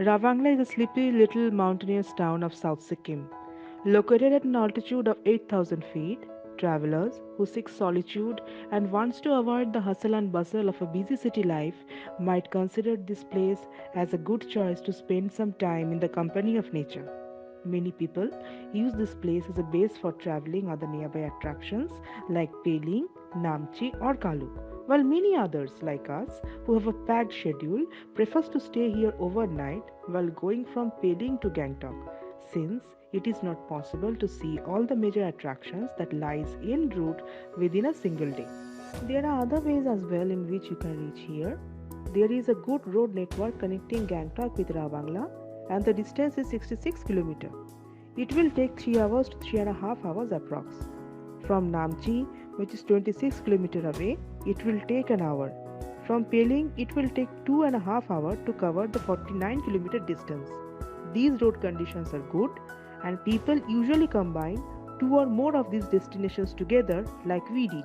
Ravangla is a sleepy little mountainous town of South Sikkim. Located at an altitude of 8,000 feet, travelers who seek solitude and wants to avoid the hustle and bustle of a busy city life might consider this place as a good choice to spend some time in the company of nature. Many people use this place as a base for traveling other nearby attractions like Pelling, NAMCHI or Kalu, while many others like us who have a packed schedule prefers to stay here overnight while going from Pelling to Gangtok, since it is not possible to see all the major attractions that lies en route within a single day. There are other ways as well in which you can reach here. There is a good road network connecting Gangtok with Ravangla and the distance is 66 km. It will take 3 hours to 3.5 hours approx. From Namchi, which is 26 km away, it will take an hour. From Pelling, it will take 2.5 hours to cover the 49 km distance. These road conditions are good and people usually combine two or more of these destinations together like we did.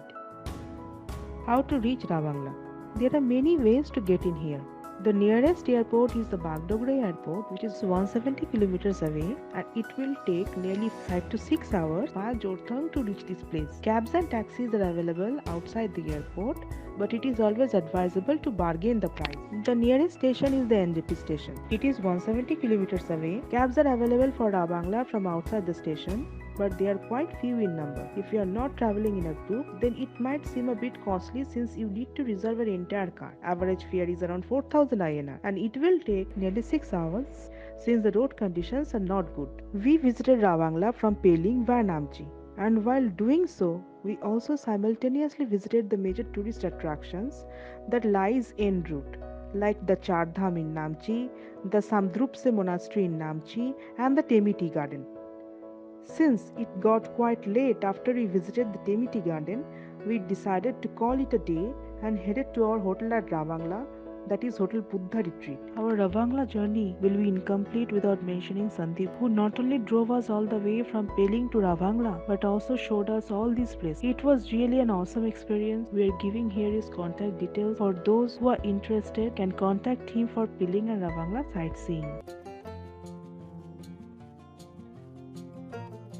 How to reach Ravangla? There are many ways to get in here. The nearest airport is the Bagdogra airport, which is 170 kilometers away, and it will take nearly 5 to 6 hours via Jorthang to reach this place. Cabs and taxis are available outside the airport, but it is always advisable to bargain the price. The nearest station is the NDP station. It is 170 kilometers away. Cabs are available for Ravangla from outside the station, but they are quite few in number. If you are not traveling in a group, then it might seem a bit costly since you need to reserve an entire car. Average fare is around 4000 INR and it will take nearly 6 hours since the road conditions are not good. We visited Ravangla from Pelling via Namchi, and while doing so, we also simultaneously visited the major tourist attractions that lies en route, like the CHARDHAM in Namchi, the SAMDRUPTESE monastery in Namchi, and the TEMI tea garden. Since it got quite late after we visited the TEMI tea garden, we decided to call it a day and headed to our hotel at Ravangla, that is Hotel Buddha Retreat. Our Ravangla journey will be incomplete without mentioning Sandeep, who not only drove us all the way from Pelling to Ravangla but also showed us all these places. It was really an awesome experience. We are giving here his contact details for those who are interested can contact him for Pelling and Ravangla sightseeing.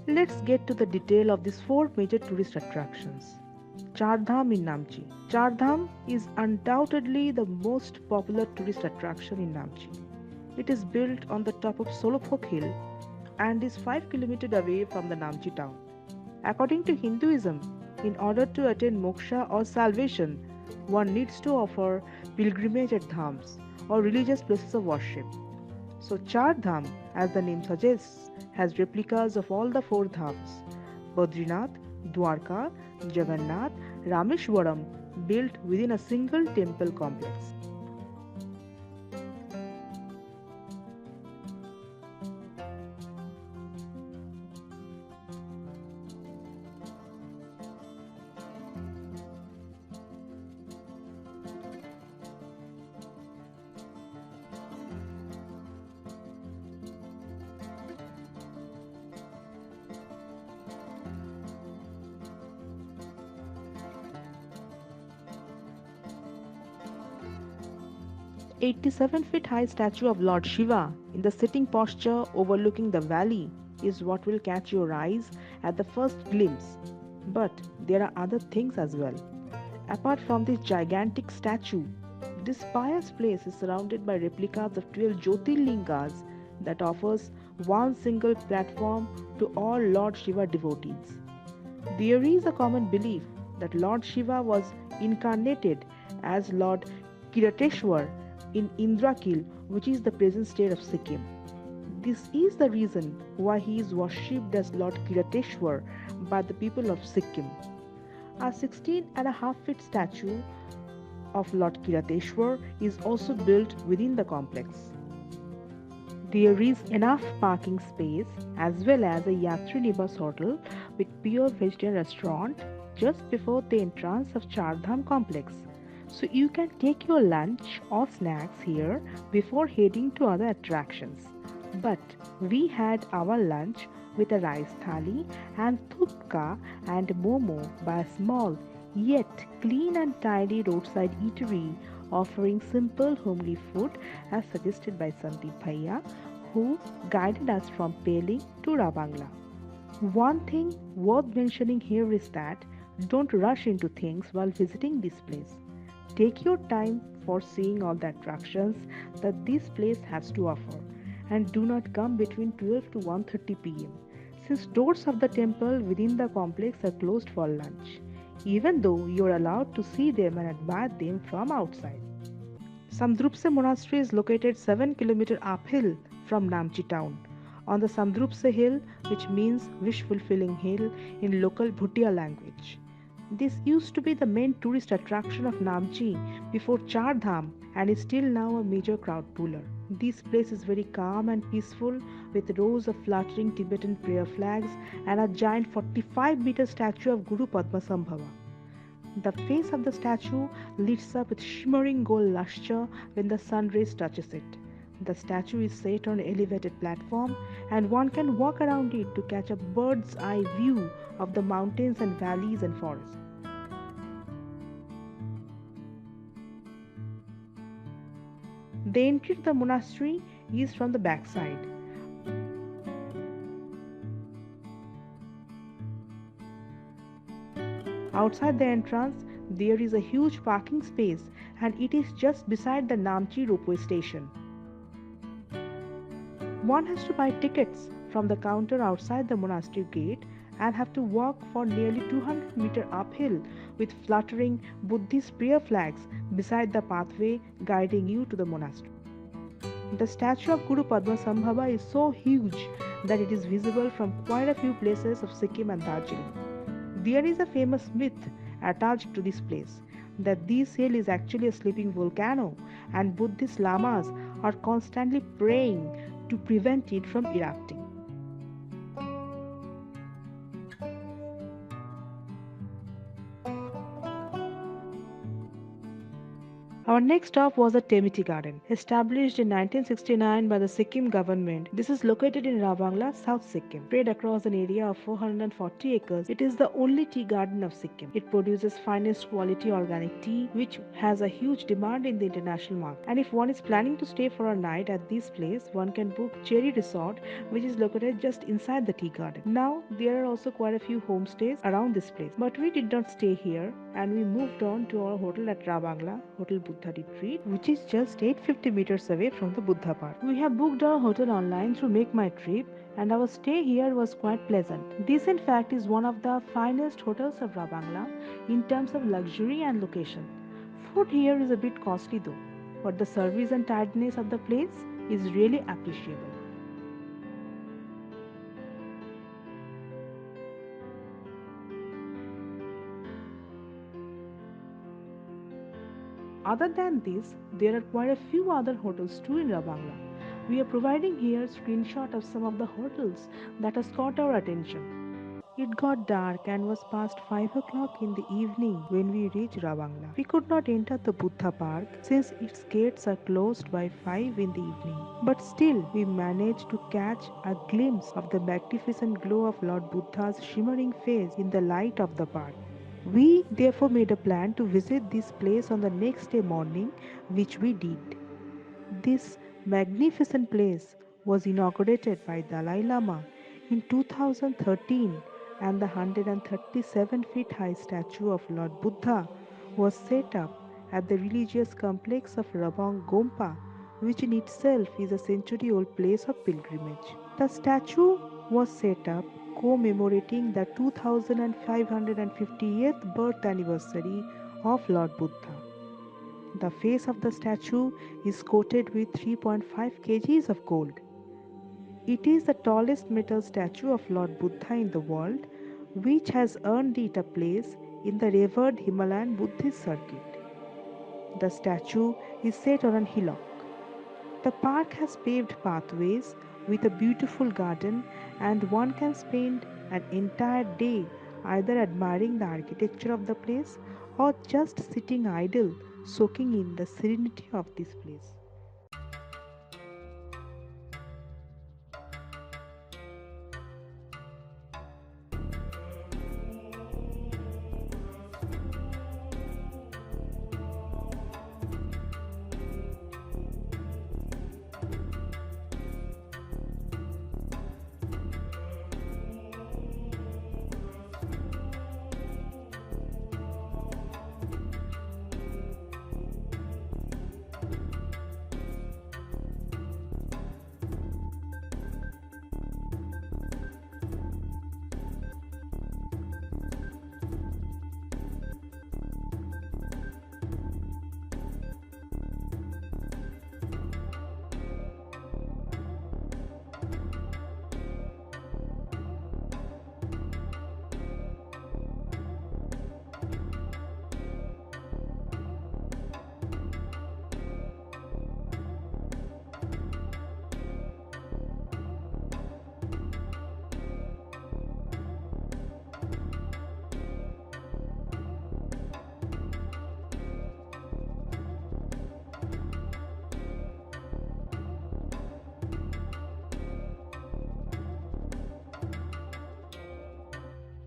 Let's get to the detail of these four major tourist attractions. Chardham in Namchi. Chardham is undoubtedly the most popular tourist attraction in Namchi. It is built on the top of Solopok Hill and is 5 km away from the Namchi town. According to Hinduism, in order to attain moksha or salvation, one needs to offer pilgrimage at dhams or religious places of worship. So Chardham, as the name suggests, has replicas of all the four dhams: Badrinath, Dwarka, Jagannath, Rameshwaram, built within a single temple complex. 87 feet high statue of Lord Shiva in the sitting posture overlooking the valley is what will catch your eyes at the first glimpse. But there are other things as well. Apart from this gigantic statue, this pious place is surrounded by replicas of 12 Jyotirlingas that offers one single platform to all Lord Shiva devotees. There is a common belief that Lord Shiva was incarnated as Lord Kirateshwar in Indrakil, which is the present state of Sikkim. This is the reason why he is worshipped as Lord Kirateshwar by the people of Sikkim. A 16.5 feet statue of Lord Kirateshwar is also built within the complex. There is enough parking space as well as a Yatri Nivas hotel with pure vegetarian restaurant just before the entrance of Chardham complex. So you can take your lunch or snacks here before heading to other attractions. But we had our lunch with a rice thali and thupka and momo by a small yet clean and tidy roadside eatery offering simple homely food as suggested by Sandeep Bhaiya, who guided us from Pelling to Ravangla. One thing worth mentioning here is that don't rush into things while visiting this place. Take your time for seeing all the attractions that this place has to offer, and do not come between 12 to 1:30 pm, since doors of the temple within the complex are closed for lunch, even though you are allowed to see them and admire them from outside. Samdrupse Monastery is located 7 km uphill from Namchi town, on the Samdrupse hill, which means wish fulfilling hill in local Bhutia language. This used to be the main tourist attraction of Namchi before CHARDHAM and is still now a major crowd puller. This place is very calm and peaceful with rows of fluttering Tibetan prayer flags and a giant 45-meter statue of Guru Padmasambhava. The face of the statue lights up with shimmering gold luster when the sun rays touches it. The statue is set on an elevated platform and one can walk around it to catch a bird's eye view of the mountains and valleys and forests. The entry to the monastery is from the backside. Outside the entrance, there is a huge parking space and it is just beside the Namchi ropeway station. One has to buy tickets from the counter outside the monastery gate and have to walk for nearly 200 meters uphill with fluttering Buddhist prayer flags beside the pathway guiding you to the monastery. The statue of Guru Padmasambhava is so huge that it is visible from quite a few places of Sikkim and Darjeeling. There is a famous myth attached to this place that this hill is actually a sleeping volcano and Buddhist lamas are constantly praying to prevent it from erupting. Our next stop was the TEMI Garden, established in 1969 by the Sikkim government. This is located in Ravangla, South Sikkim. Spread across an area of 440 acres, it is the only tea garden of Sikkim. It produces finest quality organic tea, which has a huge demand in the international market. And if one is planning to stay for a night at this place, one can book Cherry Resort, which is located just inside the tea garden. Now, there are also quite a few homestays around this place, but we did not stay here and we moved on to our hotel at Ravangla, Hotel Buddha Retreat, which is just 850 meters away from the Buddha Park. We have booked our hotel online through Make My Trip and our stay here was quite pleasant. This in fact is one of the finest hotels of Ravangla in terms of luxury and location. Food here is a bit costly though, but the service and tidiness of the place is really appreciable. Other than this, there are quite a few other hotels too in Ravangla. We are providing here a screenshot of some of the hotels that has caught our attention. It got dark and was past 5 o'clock in the evening when we reached Ravangla. We could not enter the Buddha Park since its gates are closed by 5 in the evening. But still, we managed to catch a glimpse of the magnificent glow of Lord Buddha's shimmering face in the light of the park. We therefore made a plan to visit this place on the next day morning, which we did. This magnificent place was inaugurated by Dalai Lama in 2013 and the 137 feet high statue of Lord Buddha was set up at the religious complex of Ravangompa, which in itself is a century old place of pilgrimage. The statue was set up commemorating the 2550th birth anniversary of Lord Buddha. The face of the statue is coated with 3.5 kgs of gold. It is the tallest metal statue of Lord Buddha in the world, which has earned it a place in the revered Himalayan Buddhist circuit. The statue is set on a hillock. The park has paved pathways with a beautiful garden, and one can spend an entire day either admiring the architecture of the place or just sitting idle, soaking in the serenity of this place.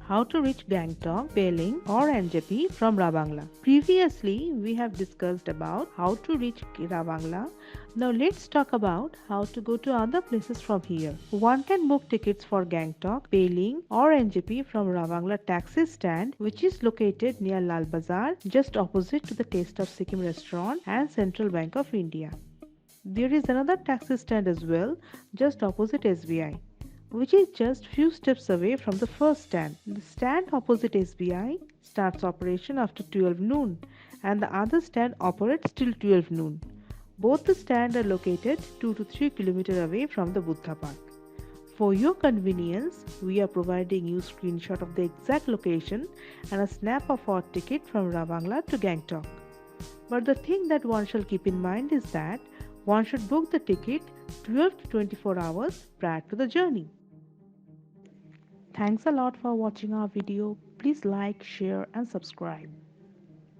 how to reach Gangtok, Pelling or NJP from Ravangla. Previously, we have discussed about how to reach Ravangla. Now let's talk about how to go to other places from here. One can book tickets for Gangtok, Pelling or NJP from Ravangla taxi stand, which is located near Lal Bazar, just opposite to the Taste of Sikkim restaurant and Central Bank of India. There is another taxi stand as well, just opposite SBI, which is just few steps away from the first stand. The stand opposite SBI starts operation after 12 noon and the other stand operates till 12 noon. Both the stands are located 2 to 3 km away from the Buddha Park. For your convenience, we are providing you screenshot of the exact location and a snap of our ticket from Ravangla to Gangtok. But the thing that one shall keep in mind is that one should book the ticket 12 to 24 hours prior to the journey. Thanks a lot for watching our video. Please like, share and subscribe.